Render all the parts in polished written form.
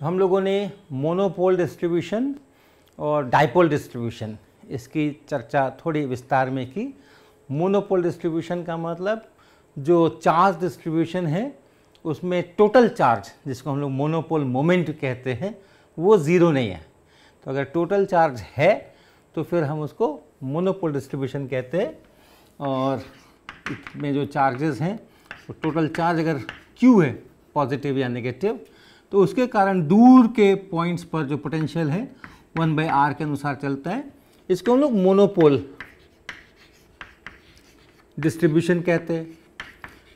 हम लोगों ने मोनोपोल डिस्ट्रीब्यूशन और डाइपोल डिस्ट्रीब्यूशन इसकी चर्चा थोड़ी विस्तार में की। मोनोपोल डिस्ट्रीब्यूशन का मतलब जो चार्ज डिस्ट्रीब्यूशन है उसमें टोटल चार्ज, जिसको हम लोग मोनोपोल मोमेंट कहते हैं, वो ज़ीरो नहीं है। तो अगर टोटल चार्ज है तो फिर हम उसको मोनोपोल डिस्ट्रीब्यूशन कहते हैं। और इसमें जो चार्जेस हैं वो टोटल चार्ज अगर Q है पॉजिटिव या नेगेटिव, तो उसके कारण दूर के पॉइंट्स पर जो पोटेंशियल है 1/r के अनुसार चलता है। इसको हम लोग मोनोपोल डिस्ट्रीब्यूशन कहते हैं।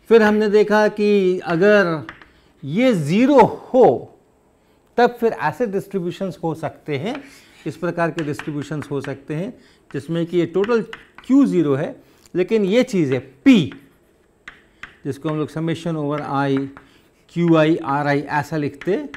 फिर हमने देखा कि अगर ये ज़ीरो हो तब फिर ऐसे डिस्ट्रीब्यूशंस हो सकते हैं, इस प्रकार के डिस्ट्रीब्यूशंस हो सकते हैं जिसमें कि ये टोटल Q ज़ीरो है लेकिन ये चीज़ है P, जिसको हम लोग summation over I QI RI ऐसा लिखते,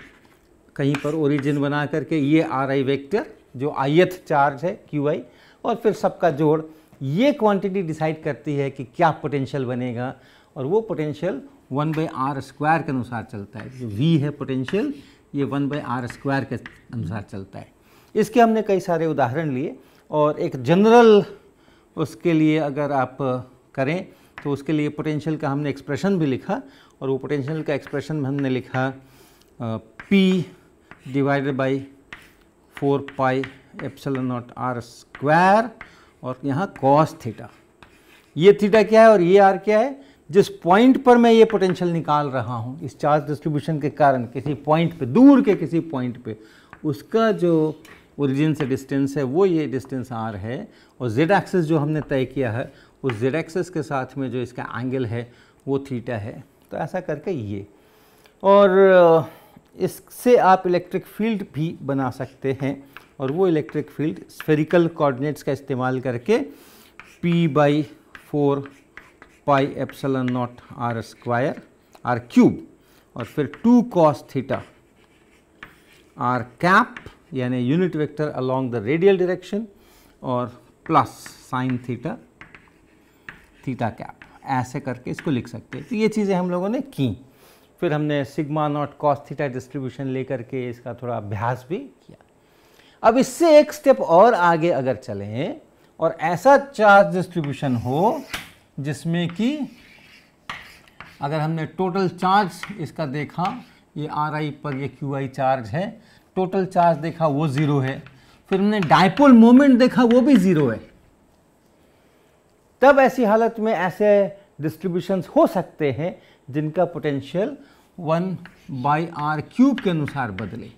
कहीं पर ओरिजिन बना करके ये RI वेक्टर जो ith चार्ज है QI, और फिर सबका जोड़, ये क्वांटिटी डिसाइड करती है कि क्या पोटेंशियल बनेगा, और वो पोटेंशियल 1/r² के अनुसार चलता है। जो V है पोटेंशियल, ये 1/r² के अनुसार चलता है। इसके हमने कई सारे उदाहरण लिए, और एक जनरल उसके लिए अगर आप करें तो उसके लिए पोटेंशियल का हमने एक्सप्रेशन भी लिखा, और वो पोटेंशियल का एक्सप्रेशन में हमने लिखा P डिवाइडेड बाई 4πε0r², और यहाँ cos थीटा। ये थीटा क्या है और ये r क्या है? जिस पॉइंट पर मैं ये पोटेंशियल निकाल रहा हूँ इस चार्ज डिस्ट्रीब्यूशन के कारण, किसी पॉइंट पे, दूर के किसी पॉइंट पे, उसका जो ओरिजिन से डिस्टेंस है वो ये डिस्टेंस r है, और z एक्सिस जो हमने तय किया है उस z एक्सिस के साथ में जो इसका एंगल है वो थीटा है। तो ऐसा करके ये, और इससे आप इलेक्ट्रिक फील्ड भी बना सकते हैं, और वो इलेक्ट्रिक फील्ड स्फेरिकल कोऑर्डिनेट्स का इस्तेमाल करके P/4πε0r²r³ और फिर 2 cos थीटा r कैप यानी unit vector along the radial direction, और plus sine theta theta cap, ऐसे करके इसको लिख सकते हैं। तो ये चीज़ें हम लोगों ने की। फिर हमने sigma not cos theta distribution लेकर के इसका थोड़ा अभ्यास भी किया। अब इससे एक स्टेप और आगे अगर चलें और ऐसा चार्ज डिस्ट्रीब्यूशन हो जिसमें कि अगर हमने टोटल चार्ज इसका देखा, ये RI पर ये QI चार्ज है, टोटल चार्ज देखा वो ज़ीरो है, फिर हमने डाइपोल मोमेंट देखा वो भी ज़ीरो है, तब ऐसी हालत में ऐसे डिस्ट्रीब्यूशंस हो सकते हैं जिनका पोटेंशियल 1/r³ के अनुसार बदले।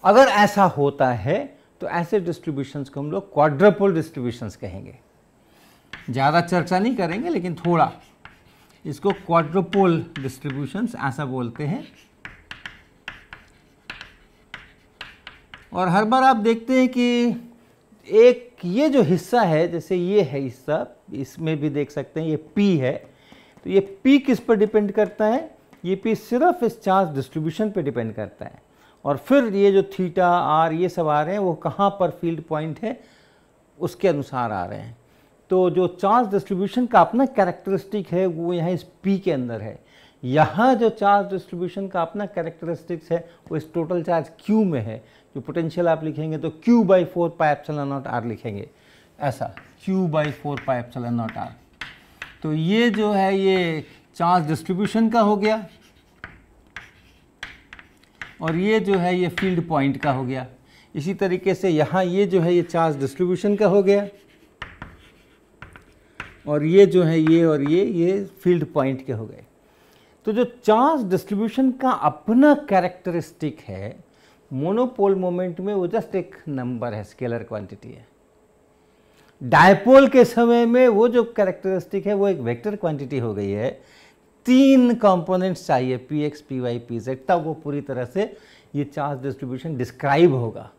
अगर ऐसा होता है तो ऐसे डिस्ट्रीब्यूशंस को हम लोग क्वाड्रपोल डिस्ट्रीब्यूशंस कहेंगे। ज़्यादा चर्चा नहीं करेंगे लेकिन थोड़ा इसको क्वाड्रपोल डिस्ट्रीब्यूशंस ऐसा बोलते हैं। और हर बार आप देखते हैं कि एक ये जो हिस्सा है, जैसे ये है हिस्सा, इसमें भी देख सकते हैं ये P है, तो ये P किस पर डिपेंड करता है? ये P सिर्फ इस चार्ज डिस्ट्रीब्यूशन पे डिपेंड करता है। और फिर ये जो थीटा r ये सब आ रहे हैं वो कहाँ पर फील्ड पॉइंट है उसके अनुसार आ रहे हैं। तो जो चार्ज डिस्ट्रीब्यूशन का अपना कैरेक्टरिस्टिक है वो यहाँ इस P के अंदर है। यहाँ जो चार्ज डिस्ट्रीब्यूशन का अपना कैरेक्टरिस्टिक्स है वो इस टोटल चार्ज Q में है। जो पोटेंशियल आप लिखेंगे तो Q/4πε0r लिखेंगे, ऐसा Q/4πε0r। तो ये जो है ये चार्ज डिस्ट्रीब्यूशन का हो गया, और ये जो है ये फील्ड पॉइंट का हो गया। इसी तरीके से यहाँ ये जो है ये चार्ज डिस्ट्रीब्यूशन का हो गया, और ये जो है ये और ये फील्ड पॉइंट के हो गए। तो जो चार्ज डिस्ट्रीब्यूशन का अपना कैरेक्टरिस्टिक है मोनोपोल मोमेंट में, वो जस्ट एक नंबर है, स्केलर क्वांटिटी है। डायपोल के समय में वो जो कैरेक्टरिस्टिक है वो एक वेक्टर क्वांटिटी हो गई है। 3 कंपोनेंट्स चाहिए Px, Py, Pz, तब वो पूरी तरह से ये चार्ज डिस्ट्रीब्यूशन डिस्क्राइब होगा।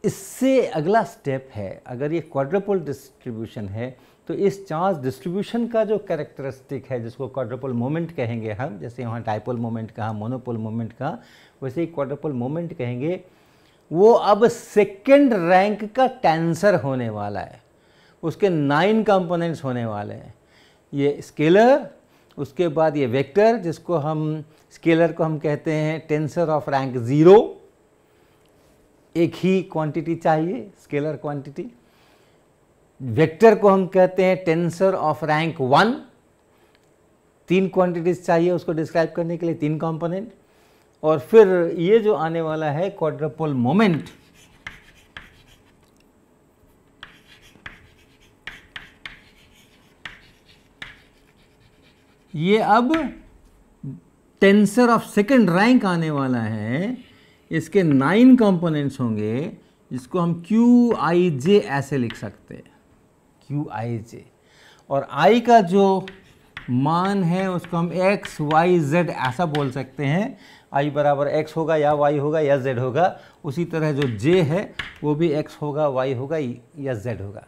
इससे अगला स्टेप है, अगर ये क्वाड्रपोल डिस्ट्रीब्यूशन है तो इस चार्ज डिस्ट्रीब्यूशन का जो कैरेक्टरिस्टिक है जिसको क्वाड्रपोल मोमेंट कहेंगे हम, जैसे वहाँ डाइपोल मोमेंट कहा, मोनोपोल मोमेंट कहा, वैसे ही क्वाड्रपोल मोमेंट कहेंगे, वो अब सेकेंड रैंक का टेंसर होने वाला है। उसके 9 कंपोनेंट्स होने वाले हैं। ये स्केलर उसके बाद ये वेक्टर जिसको हम स्केलर को हम कहते हैं टेंसर ऑफ रैंक 0, एक ही क्वांटिटी चाहिए स्केलर क्वांटिटी। वेक्टर को हम कहते हैं टेंसर ऑफ रैंक 1, 3 क्वांटिटीज चाहिए उसको डिस्क्राइब करने के लिए, 3 कंपोनेंट। और फिर ये जो आने वाला है क्वाड्रपल मोमेंट, ये अब टेंसर ऑफ सेकंड रैंक आने वाला है। इसके 9 कंपोनेंट्स होंगे जिसको हम QIJ ऐसे लिख सकते हैं, QIJ। और I का जो मान है उसको हम X, Y, Z ऐसा बोल सकते हैं। I बराबर X होगा या Y होगा या Z होगा। उसी तरह जो J है वो भी X होगा, Y होगा या Z होगा।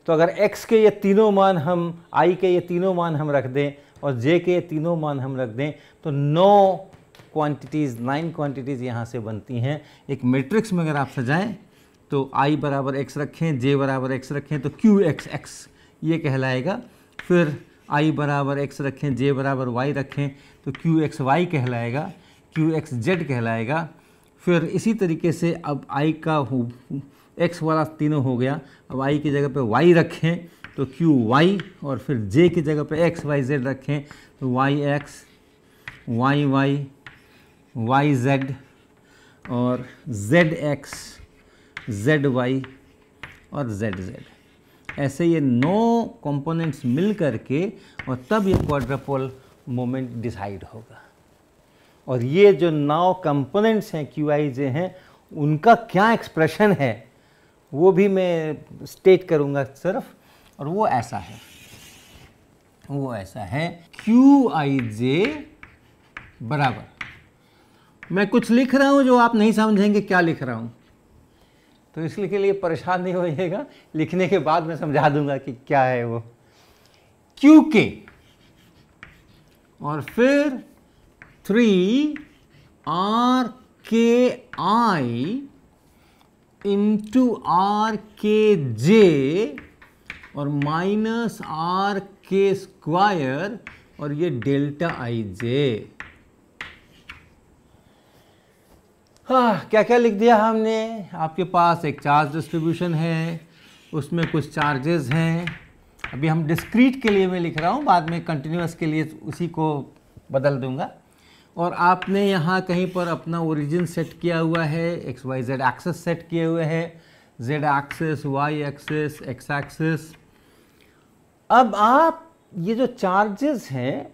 तो अगर X के ये तीनों मान हम, I के ये तीनों मान हम रख दें और J के ये तीनों मान हम रख दें तो 9 क्वांटिटीज़ यहाँ से बनती हैं। एक मैट्रिक्स में अगर आप सजाएं तो I बराबर X रखें, J बराबर X रखें तो QXX ये कहलाएगा। फिर I बराबर X रखें, J बराबर Y रखें तो QXY कहलाएगा, QXZ कहलाएगा। फिर इसी तरीके से अब I का X वाला तीनों हो गया, अब I की जगह पे Y रखें तो QY, और फिर J की जगह पे XYZ रखें तो YX, YY, YZ और ZX, ZY और ZZ। ऐसे ये 9 कंपोनेंट्स मिल करके और तब ये क्वाड्रपल मोमेंट डिसाइड होगा। और ये जो 9 कंपोनेंट्स हैं QIJ हैं उनका क्या एक्सप्रेशन है वो भी मैं स्टेट करूँगा सिर्फ, और वो ऐसा है QIJ बराबर, मैं कुछ लिख रहा हूँ जो आप नहीं समझेंगे क्या लिख रहा हूँ, तो इसलिए के लिए परेशान नहीं होइएगा, लिखने के बाद मैं समझा दूंगा कि क्या है वो। QK और फिर 3RKI इंटू RKJ और माइनस RK स्क्वायर और ये डेल्टा IJ। हाँ, क्या क्या लिख दिया हमने। आपके पास एक चार्ज डिस्ट्रीब्यूशन है, उसमें कुछ चार्जेस हैं। अभी हम डिस्क्रीट के लिए मैं लिख रहा हूँ, बाद में कंटिन्यूअस के लिए उसी को बदल दूंगा। और आपने यहाँ कहीं पर अपना ओरिजिन सेट किया हुआ है, XYZ एक्सेस सेट किए हुए हैं, Z axis, Y axis, X axis. अब आप ये जो चार्जेस हैं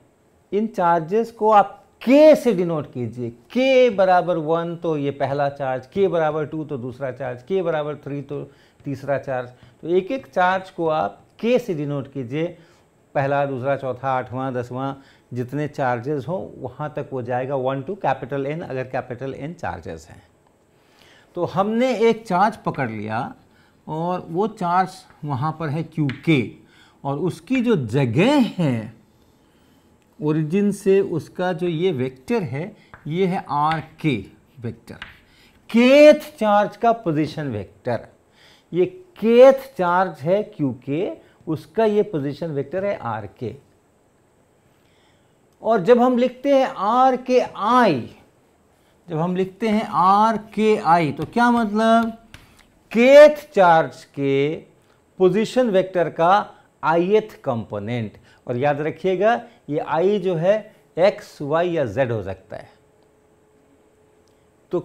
इन चार्जेस को आप K से डिनोट कीजिए। K बराबर 1 तो ये पहला चार्ज, K बराबर 2 तो दूसरा चार्ज, K बराबर 3 तो तीसरा चार्ज। तो एक एक चार्ज को आप K से डिनोट कीजिए, पहला, दूसरा, चौथा, 8वां, 10वां, जितने चार्जेस हों वहाँ तक वो जाएगा 1 to कैपिटल N, अगर कैपिटल N चार्जेस हैं। तो हमने एक चार्ज पकड़ लिया और वो चार्ज वहाँ पर है QK, और उसकी जो जगह है ओरिजिन से उसका जो ये वेक्टर है ये है RK वेक्टर, kth चार्ज का पोजीशन वेक्टर। ये kth चार्ज है QK, उसका ये पोजीशन वेक्टर है RK। और जब हम लिखते हैं RKI, तो क्या मतलब, kth चार्ज के पोजीशन वेक्टर का ith कंपोनेंट। और याद रखिएगा ये I जो है X, Y या Z हो सकता है। तो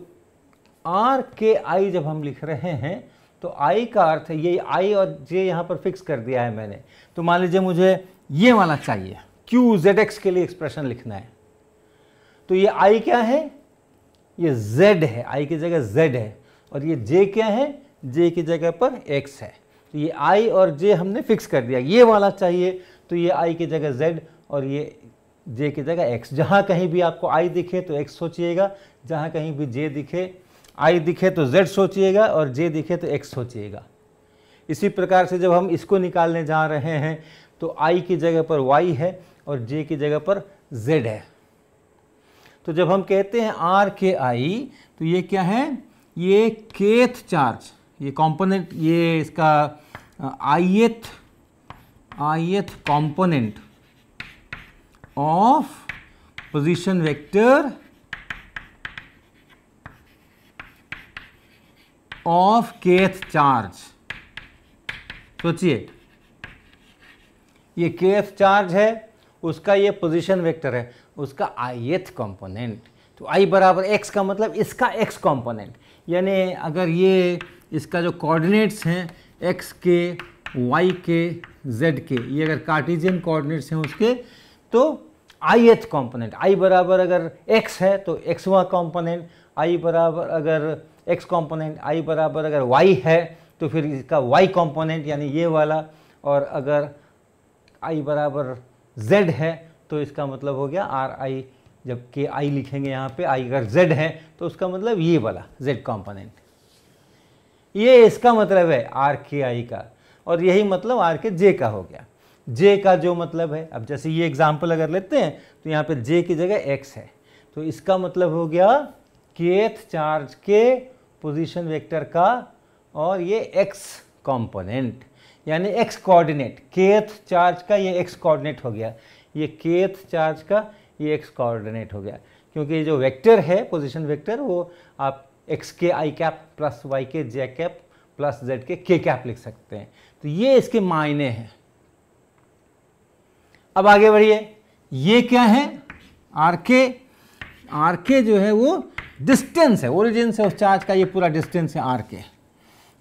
RKI जब हम लिख रहे हैं तो I का अर्थ है, ये I और J यहाँ पर फिक्स कर दिया है मैंने। तो मान लीजिए मुझे ये वाला चाहिए, QZX के लिए एक्सप्रेशन लिखना है, तो ये I क्या है, ये Z है, I की जगह Z है, और ये J क्या है, J की जगह पर X है। तो ये I और J हमने फिक्स कर दिया। ये वाला चाहिए तो ये I की जगह Z और ये J की जगह X। जहाँ कहीं भी आपको I दिखे तो X सोचिएगा, जहाँ कहीं भी J दिखे, I दिखे तो Z सोचिएगा, और J दिखे तो X सोचिएगा। इसी प्रकार से जब हम इसको निकालने जा रहे हैं तो I की जगह पर Y है और J की जगह पर Z है। तो जब हम कहते हैं RKI तो ये क्या है, ये kth चार्ज, ये कंपोनेंट, ये इसका ith component of position vector of kth charge. सोचिए, ये kth चार्ज है, उसका ये पोजीशन वेक्टर है, उसका ith कंपोनेंट। तो i बराबर x का मतलब इसका x कंपोनेंट, यानी अगर ये इसका जो कोऑर्डिनेट्स हैं x के, y के, z के, ये अगर कार्टेशियन कोऑर्डिनेट्स हैं उसके, तो ith कंपोनेंट i बराबर अगर x है तो xवां कंपोनेंट, i बराबर अगर x कंपोनेंट, i बराबर अगर y है तो फिर इसका y कंपोनेंट यानी ये वाला, और अगर i बराबर z है तो इसका मतलब हो गया ri, जबकि i लिखेंगे यहाँ पे, i अगर z है तो उसका मतलब ये वाला z कंपोनेंट। ये इसका मतलब है r के i का, और यही मतलब r के j का हो गया। j का जो मतलब है, अब जैसे ये एग्जाम्पल अगर लेते हैं तो यहाँ पे j की जगह x है, तो इसका मतलब हो गया kth चार्ज के पोजीशन वेक्टर का और ये x कंपोनेंट, यानी x कोऑर्डिनेट, kth चार्ज का ये x कोऑर्डिनेट हो गया, ये kth चार्ज का ये x कोऑर्डिनेट हो गया, क्योंकि ये जो वेक्टर है पोजीशन वेक्टर, वो आप x के i कैप प्लस y के j कैप प्लस z के k कैप लिख सकते हैं। तो ये इसके मायने हैं। अब आगे बढ़िए, ये क्या है, आर के जो है वो डिस्टेंस है, ओरिजिन से उस चार्ज का ये पूरा डिस्टेंस है आर के,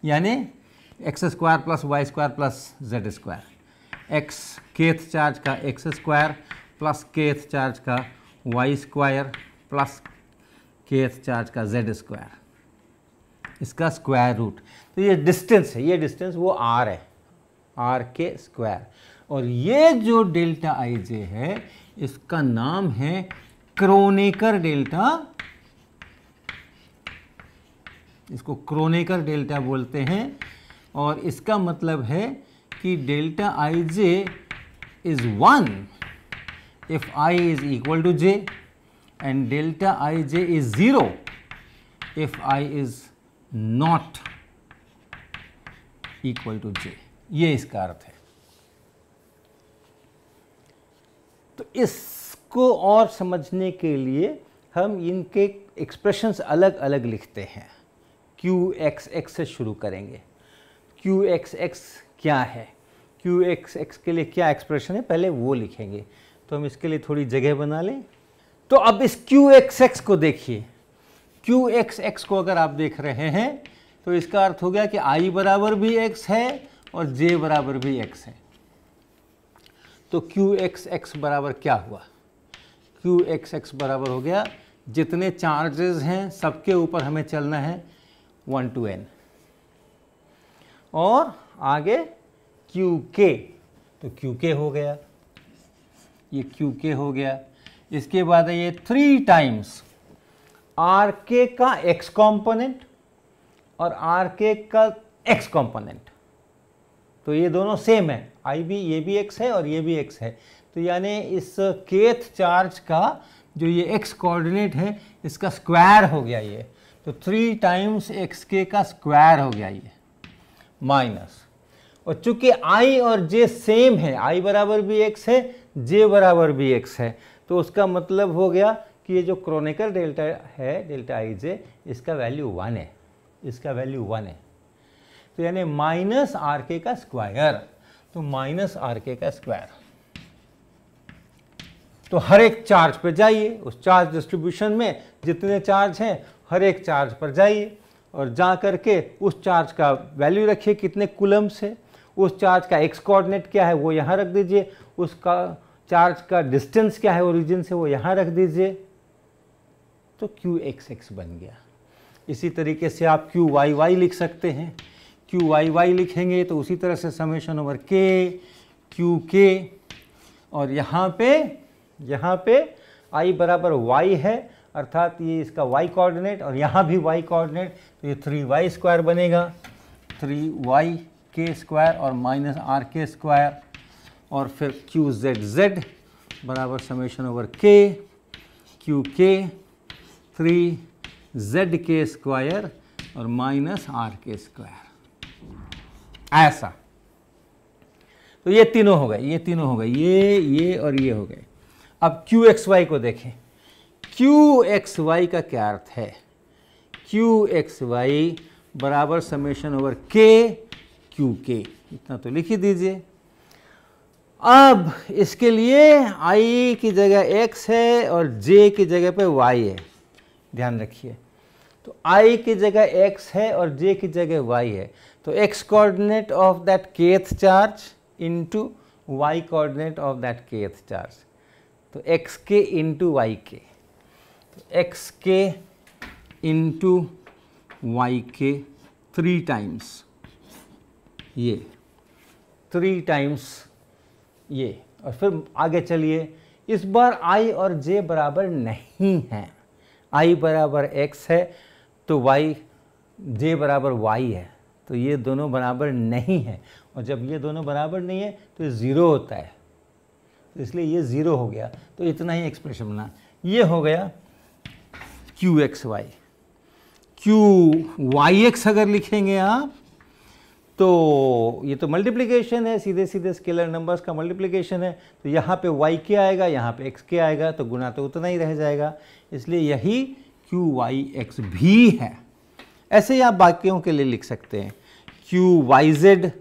यानी X square plus Y square plus Z square, X kth charge का X square plus kth charge का Y square plus kth charge का जेड स्क्वायर, इसका स्क्वायर रूट। तो ये डिस्टेंस है, ये डिस्टेंस वो आर है, आर के स्क्वायर। और ये जो डेल्टा आई जे है इसका नाम है क्रोनेकर डेल्टा, इसको क्रोनेकर डेल्टा बोलते हैं। और इसका मतलब है कि delta I J is 1 if I is equal to j and delta ij is 0 if I is not equal to j, ये इसका अर्थ है। तो इसको और समझने के लिए हम इनके एक्सप्रेशंस अलग अलग लिखते हैं। QXX से शुरू करेंगे। QXX क्या है, QXX के लिए क्या एक्सप्रेशन है, पहले वो लिखेंगे। तो हम इसके लिए थोड़ी जगह बना लें। तो अब इस QXX को देखिए, QXX को अगर आप देख रहे हैं तो इसका अर्थ हो गया कि I बराबर भी x है और J बराबर भी x है। तो QXX बराबर क्या हुआ, QXX बराबर हो गया जितने चार्जेस हैं सबके ऊपर हमें चलना है 1 to n, और आगे QK, तो QK हो गया, ये QK हो गया। इसके बाद है ये 3 टाइम्स RK का x कंपोनेंट और RK का x कंपोनेंट, तो ये दोनों सेम है, I भी, ये भी x है और ये भी x है। तो यानी इस kth चार्ज का जो ये x कोऑर्डिनेट है इसका स्क्वायर हो गया ये, तो 3 टाइम्स xk का स्क्वायर हो गया ये, माइनस। और चूंकि I और J सेम है, I बराबर भी x है, J बराबर भी x है, तो उसका मतलब हो गया कि ये जो क्रोनेकर डेल्टा है, डेल्टा आई जे, इसका वैल्यू 1 है, इसका वैल्यू 1 है। तो यानी माइनस आर के का स्क्वायर, तो माइनस आर के का स्क्वायर। तो हर एक चार्ज पर जाइए, उस चार्ज डिस्ट्रीब्यूशन में जितने चार्ज हैं हर एक चार्ज पर जाइए और जा करके उस चार्ज का वैल्यू रखिए कितने कूलम्ब्स है, उस चार्ज का एक्स कोऑर्डिनेट क्या है वो यहाँ रख दीजिए, उसका चार्ज का डिस्टेंस क्या है ओरिजिन से वो यहाँ रख दीजिए, तो QXX बन गया। इसी तरीके से आप QYY लिख सकते हैं। QYY लिखेंगे तो उसी तरह से समेशन ओवर K, QK, और यहाँ पे I बराबर Y है, अर्थात ये इसका Y कोऑर्डिनेट और यहाँ भी Y कोऑर्डिनेट, तो ये 3y स्क्वायर बनेगा, 3yk स्क्वायर और माइनस RK स्क्वायर, और फिर QZZ बराबर summation over K, QK 3zk square और माइनस RK स्क्वायर, ऐसा। तो ये तीनों हो गए, ये तीनों हो गए, ये और ये हो गए। अब क्यू एक्स वाई को देखें। क्यू एक्स वाई का क्या अर्थ है? क्यू एक्स वाई बराबर समेशन ओवर के क्यू के, इतना तो लिख ही दीजिए। अब इसके लिए i की जगह x है और j की जगह पे y है, ध्यान रखिए। तो i की जगह x है और j की जगह y है, तो x coordinate of that kth charge into y coordinate of that kth charge, तो xk इंटू वाई के, तो xk इंटू वाई के 3 टाइम्स ये, 3 टाइम्स ये, और फिर आगे चलिए। इस बार i और j बराबर नहीं है, i बराबर x है तो y, j बराबर y है, तो ये दोनों बराबर नहीं है, और जब ये दोनों बराबर नहीं है तो ये 0 होता है, तो इसलिए ये 0 हो गया। तो इतना ही एक्सप्रेशन बना, ये हो गया Q X Y. Q Y X अगर लिखेंगे आप तो ये तो मल्टीप्लिकेशन है, सीधे सीधे स्केलर नंबर्स का मल्टीप्लिकेशन है, तो यहाँ पे वाई के आएगा, यहाँ पे एक्स के आएगा, तो गुना तो उतना ही रह जाएगा, इसलिए यही क्यू वाई एक्स भी है। ऐसे ही आप बाकियों के लिए लिख सकते हैं, क्यू वाई जेड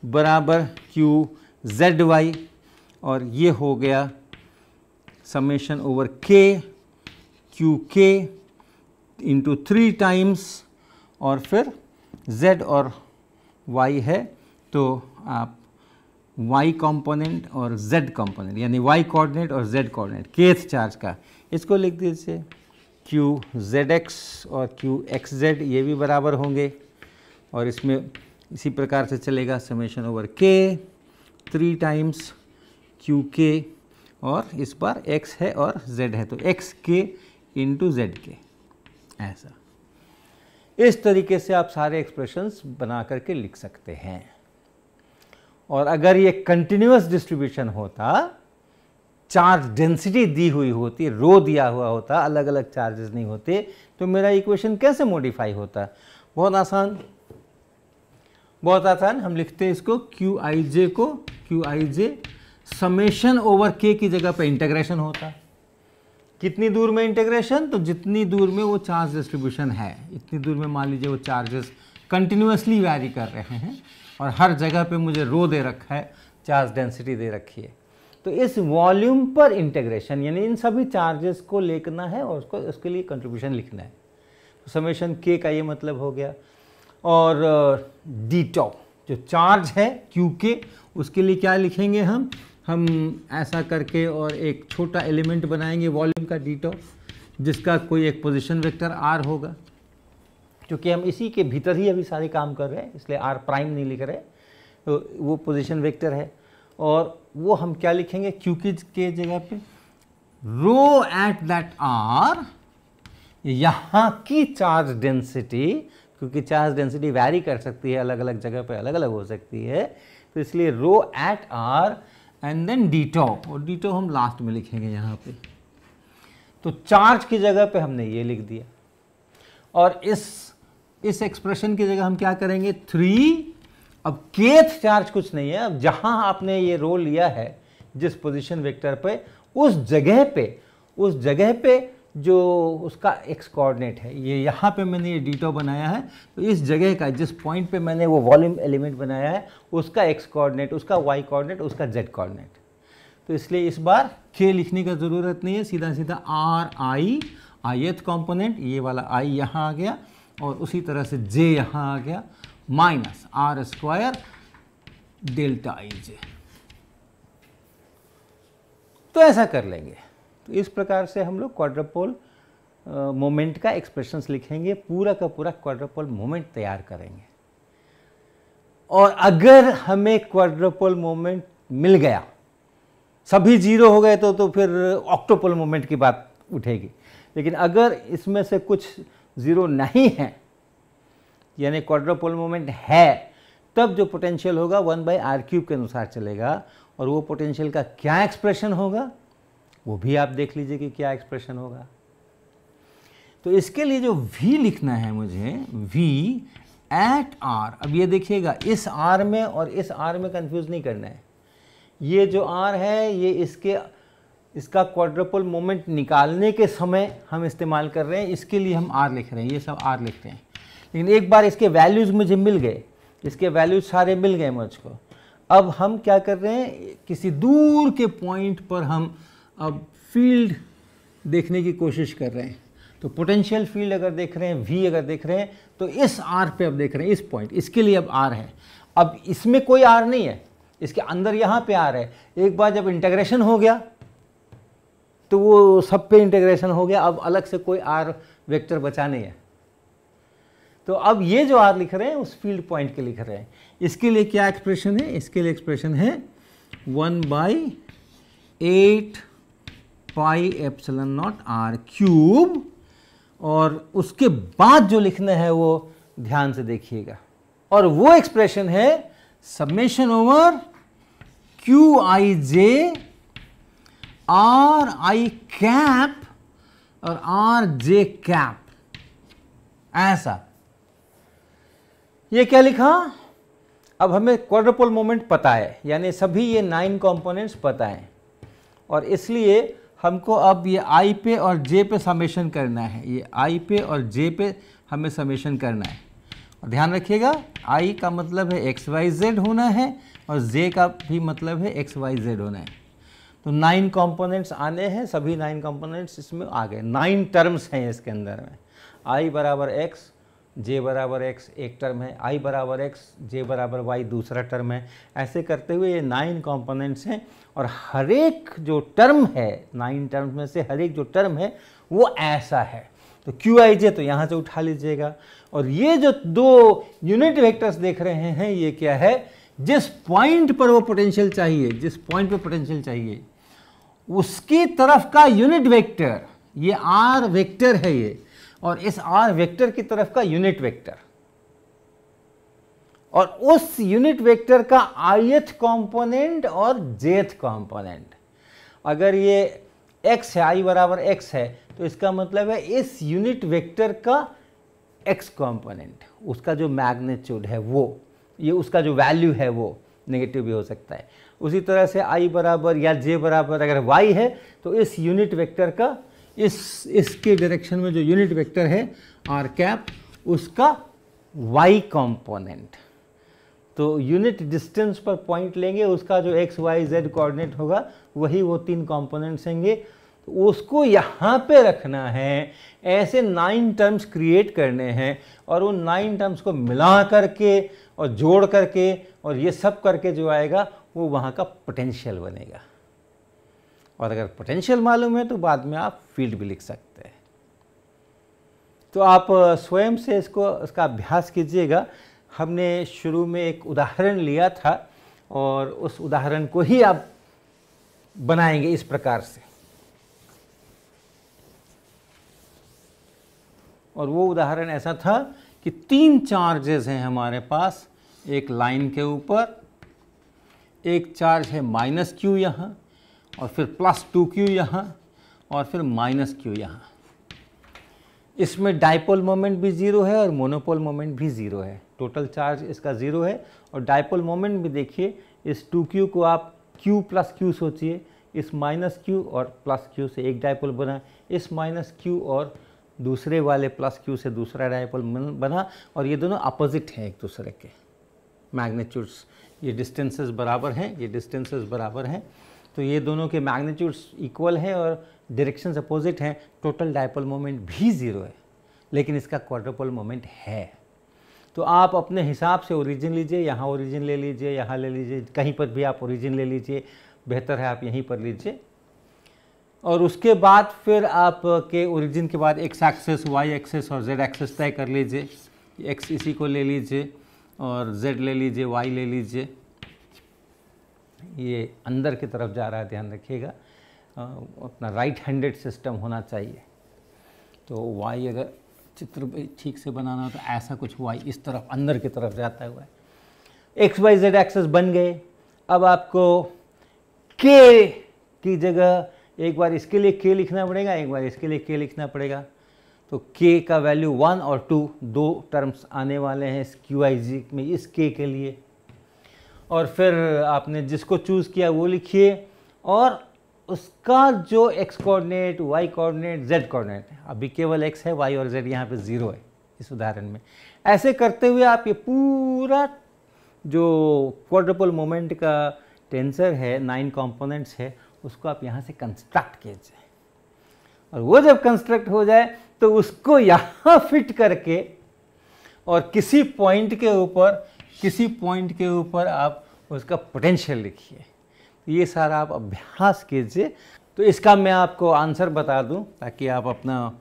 बराबर क्यू जेड वाई, और ये हो गया समेशन ओवर के क्यू के इंटू 3 टाइम्स, और फिर z और y है तो आप y कंपोनेंट और z कंपोनेंट, यानी y कोऑर्डिनेट और z कोऑर्डिनेट kth चार्ज का, इसको लिख दीजिए क्यू जेड एक्स और क्यू एक्स जेड, ये भी बराबर होंगे, और इसमें इसी प्रकार से चलेगा समेशन ओवर के 3 टाइम्स क्यू के, और इस बार x है और z है तो एक्स के इंटू जेड के, ऐसा। इस तरीके से आप सारे एक्सप्रेशंस बना करके लिख सकते हैं। और अगर ये कंटिन्यूअस डिस्ट्रीब्यूशन होता, चार्ज डेंसिटी दी हुई होती, रो दिया हुआ होता, अलग अलग चार्जेस नहीं होते, तो मेरा इक्वेशन कैसे मॉडिफाई होता? बहुत आसान, बहुत आसान। हम लिखते हैं इसको क्यू आई जे को, Q I J summation over के की जगह पे इंटीग्रेशन होता। कितनी दूर में इंटीग्रेशन? तो जितनी दूर में वो चार्ज डिस्ट्रीब्यूशन है, इतनी दूर में मान लीजिए वो चार्जेस कंटिन्यूअसली वैरी कर रहे हैं और हर जगह पे मुझे रो दे रखा है, चार्ज डेंसिटी दे रखी है, तो इस वॉल्यूम पर इंटीग्रेशन, यानी इन सभी चार्जेस को लेना है और उसके लिए कंट्रीब्यूशन लिखना है। तो समेशन के का ये मतलब हो गया। और डी टॉ जो चार्ज है क्यू के, उसके लिए क्या लिखेंगे हम ऐसा करके और एक छोटा एलिमेंट बनाएंगे वॉल्यूम का डी टॉ, जिसका कोई एक पोजीशन वेक्टर आर होगा, क्योंकि हम इसी के भीतर ही अभी सारे काम कर रहे हैं, इसलिए आर प्राइम नहीं लिख रहे, तो वो पोजीशन वेक्टर है। और वो हम क्या लिखेंगे क्यू के जगह पे, रो एट दैट आर, यहाँ की चार्ज डेंसिटी, क्योंकि चार्ज डेंसिटी वैरी कर सकती है, अलग अलग जगह पे अलग अलग हो सकती है, तो इसलिए rho at R and then D tau, और डी टॉ हम लास्ट में लिखेंगे यहाँ पे। तो चार्ज की जगह पे हमने ये लिख दिया, और इस एक्सप्रेशन की जगह हम क्या करेंगे 3। अब केथ चार्ज कुछ नहीं है, अब जहां आपने ये रो लिया है जिस पोजीशन वेक्टर पे, उस जगह पे जो उसका एक्स कोऑर्डिनेट है, ये यहाँ पे मैंने ये डी टॉ बनाया है, तो इस जगह का जिस पॉइंट पे मैंने वो वॉल्यूम एलिमेंट बनाया है, उसका एक्स कोऑर्डिनेट, उसका वाई कोऑर्डिनेट, उसका जेड कोऑर्डिनेट। तो इसलिए इस बार के लिखने का ज़रूरत नहीं है, सीधा सीधा आर आई, ith कंपोनेंट, ये वाला आई यहाँ आ गया, और उसी तरह से जे यहाँ आ गया, minus R square delta I J. तो ऐसा कर लेंगे। तो इस प्रकार से हम लोग क्वाड्रपोल मोमेंट का एक्सप्रेशंस लिखेंगे, पूरा का पूरा क्वाड्रपोल मोमेंट तैयार करेंगे। और अगर हमें क्वाड्रपोल मोमेंट मिल गया, सभी जीरो हो गए, तो फिर ऑक्टोपोल मोमेंट की बात उठेगी। लेकिन अगर इसमें से कुछ जीरो नहीं है, यानी क्वाड्रपोल मोमेंट है, तब जो पोटेंशियल होगा 1/r³ के अनुसार चलेगा, और वो पोटेंशियल का क्या एक्सप्रेशन होगा वो भी आप देख लीजिए कि क्या एक्सप्रेशन होगा। तो इसके लिए जो v लिखना है मुझे, v एट r, अब ये देखिएगा इस r में और इस r में कंफ्यूज नहीं करना है। ये जो r है ये इसका क्वाड्रुपल मोमेंट निकालने के समय हम इस्तेमाल कर रहे हैं, इसके लिए हम आर लिख रहे हैं, ये सब आर लिखते हैं। लेकिन एक बार इसके वैल्यूज़ मुझे मिल गए, इसके वैल्यूज सारे मिल गए मुझको, अब हम क्या कर रहे हैं, किसी दूर के पॉइंट पर हम अब फील्ड देखने की कोशिश कर रहे हैं। तो पोटेंशियल फील्ड अगर देख रहे हैं, वी अगर देख रहे हैं, तो इस आर पे अब देख रहे हैं, इस पॉइंट, इसके लिए अब आर है। अब इसमें कोई आर नहीं है, इसके अंदर यहाँ पे आर है। एक बार जब इंटीग्रेशन हो गया तो वो सब पे इंटीग्रेशन हो गया, अब अलग से कोई आर वेक्टर बचा नहीं है। तो अब ये जो आर लिख रहे हैं उस फील्ड पॉइंट के लिख रहे हैं। इसके लिए क्या एक्सप्रेशन है, इसके लिए एक्सप्रेशन है 1/8 pi epsilon naught R cube, और उसके बाद जो लिखना है वो ध्यान से देखिएगा, और वो एक्सप्रेशन है summation over Q I J are I cap और आर जे कैप, ऐसा। ये क्या लिखा, अब हमें क्वाड्रुपल मोमेंट पता है, यानी सभी ये 9 कंपोनेंट्स पता है, और इसलिए हमको अब ये आई पे और जे पे समेशन करना है। ये आई पे और जे पे हमें समेशन करना है। और ध्यान रखिएगा, आई का मतलब है एक्स वाई जेड होना है, और जे का भी मतलब है एक्स वाई जेड होना है। तो 9 कंपोनेंट्स आने हैं, सभी 9 कंपोनेंट्स इसमें आ गए। 9 टर्म्स हैं इसके अंदर में। आई बराबर एक्स, जे बराबर एक्स एक टर्म है, आई बराबर एक्स, जे बराबर वाई दूसरा टर्म है। ऐसे करते हुए ये 9 कंपोनेंट्स हैं, और हर एक जो टर्म है 9 टर्म्स में से हर एक जो टर्म है वो ऐसा है। तो क्यू आई जे तो यहाँ से उठा लीजिएगा, और ये जो 2 यूनिट वेक्टर्स देख रहे हैं ये क्या है, जिस पॉइंट पर वो पोटेंशियल चाहिए, जिस पॉइंट पर पोटेंशियल चाहिए उसकी तरफ का यूनिट वेक्टर, ये आर वेक्टर है ये, और इस आर वेक्टर की तरफ का यूनिट वेक्टर, और उस यूनिट वेक्टर का ith कंपोनेंट और jth कंपोनेंट। अगर ये x है, i बराबर x है, तो इसका मतलब है इस यूनिट वेक्टर का x कंपोनेंट, उसका जो मैग्नीट्यूड है वो, ये उसका जो वैल्यू है वो नेगेटिव भी हो सकता है। उसी तरह से i बराबर या j बराबर अगर y है, तो इस यूनिट वेक्टर का इसके डायरेक्शन में जो यूनिट वेक्टर है आर कैप, उसका y कंपोनेंट। तो यूनिट डिस्टेंस पर पॉइंट लेंगे, उसका जो x y z कोऑर्डिनेट होगा वही वो 3 कंपोनेंट्स होंगे। तो उसको यहाँ पे रखना है, ऐसे 9 टर्म्स क्रिएट करने हैं, और उन 9 टर्म्स को मिला करके और जोड़ करके और ये सब करके जो आएगा वो वहाँ का पोटेंशियल बनेगा। और अगर पोटेंशियल मालूम है तो बाद में आप फील्ड भी लिख सकते हैं। तो आप स्वयं से इसका अभ्यास कीजिएगा। हमने शुरू में एक उदाहरण लिया था, और उस उदाहरण को ही आप बनाएंगे इस प्रकार से। और वो उदाहरण ऐसा था कि 3 चार्जेस हैं हमारे पास एक लाइन के ऊपर, एक चार्ज है -q यहाँ, और फिर +2q यहाँ, और फिर -q यहाँ। इसमें डाइपोल मोमेंट भी 0 है और मोनोपोल मोमेंट भी 0 है। टोटल चार्ज इसका 0 है, और डाइपोल मोमेंट भी देखिए, इस 2q को आप q + q सोचिए, इस -q और +q से एक डाइपोल बना, इस -q और दूसरे वाले +q से दूसरा डाइपोल बना, और ये दोनों अपोजिट हैं एक दूसरे के मैग्नीट्यूड्स। ये डिस्टेंसेस बराबर हैं, ये डिस्टेंसेस बराबर हैं, तो ये दोनों के मैग्नीट्यूड्स इक्वल हैं और डायरेक्शंस अपोजिट हैं। टोटल डाइपोल मोमेंट भी 0 है, लेकिन इसका क्वाड्रुपल मोमेंट है। तो आप अपने हिसाब से ओरिजिन लीजिए, यहाँ ओरिजिन ले लीजिए, यहाँ ले लीजिए, कहीं पर भी आप ओरिजिन ले लीजिए, बेहतर है आप यहीं पर लीजिए। और उसके बाद फिर आप के ओरिजिन के बाद x एक्सेस, y एक्सेस और z एक्सेस तय कर लीजिए। x इसी को ले लीजिए और z ले लीजिए, y ले लीजिए। ये अंदर की तरफ जा रहा है, ध्यान रखिएगा, अपना राइट हैंडेड सिस्टम होना चाहिए। तो y अगर चित्र ठीक से बनाना हो तो ऐसा कुछ y इस तरफ अंदर की तरफ जाता हुआ है। x y z एक्सेस बन गए। अब आपको k की जगह एक बार इसके लिए k लिखना पड़ेगा, एक बार इसके लिए k लिखना पड़ेगा। तो k का वैल्यू 1 और 2 दो टर्म्स आने वाले हैं इस QIG में, इस k के लिए। और फिर आपने जिसको चूज़ किया वो लिखिए, और उसका जो x coordinate, y coordinate, z coordinate, अभी केवल x है, y और z यहाँ पे 0 है इस उदाहरण में। ऐसे करते हुए आप ये पूरा जो क्वाड्रुपल मोमेंट का टेंसर है, 9 कंपोनेंट्स है, उसको आप यहाँ से कंस्ट्रक्ट कीजिए, और वो जब कंस्ट्रक्ट हो जाए तो उसको यहाँ फिट करके और किसी पॉइंट के ऊपर आप उसका पोटेंशियल लिखिए। ये सारा आप अभ्यास कीजिए। तो इसका मैं आपको आंसर बता दूं ताकि आप अपना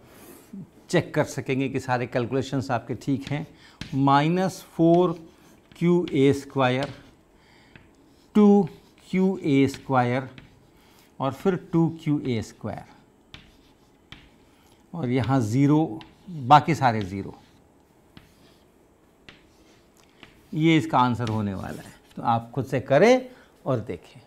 चेक कर सकेंगे कि सारे कैलकुलेशंस आपके ठीक हैं। -4qa² 2qa² और फिर 2qa², और यहाँ 0, बाकी सारे 0। ये इसका आंसर होने वाला है। तो आप खुद से करें और देखें।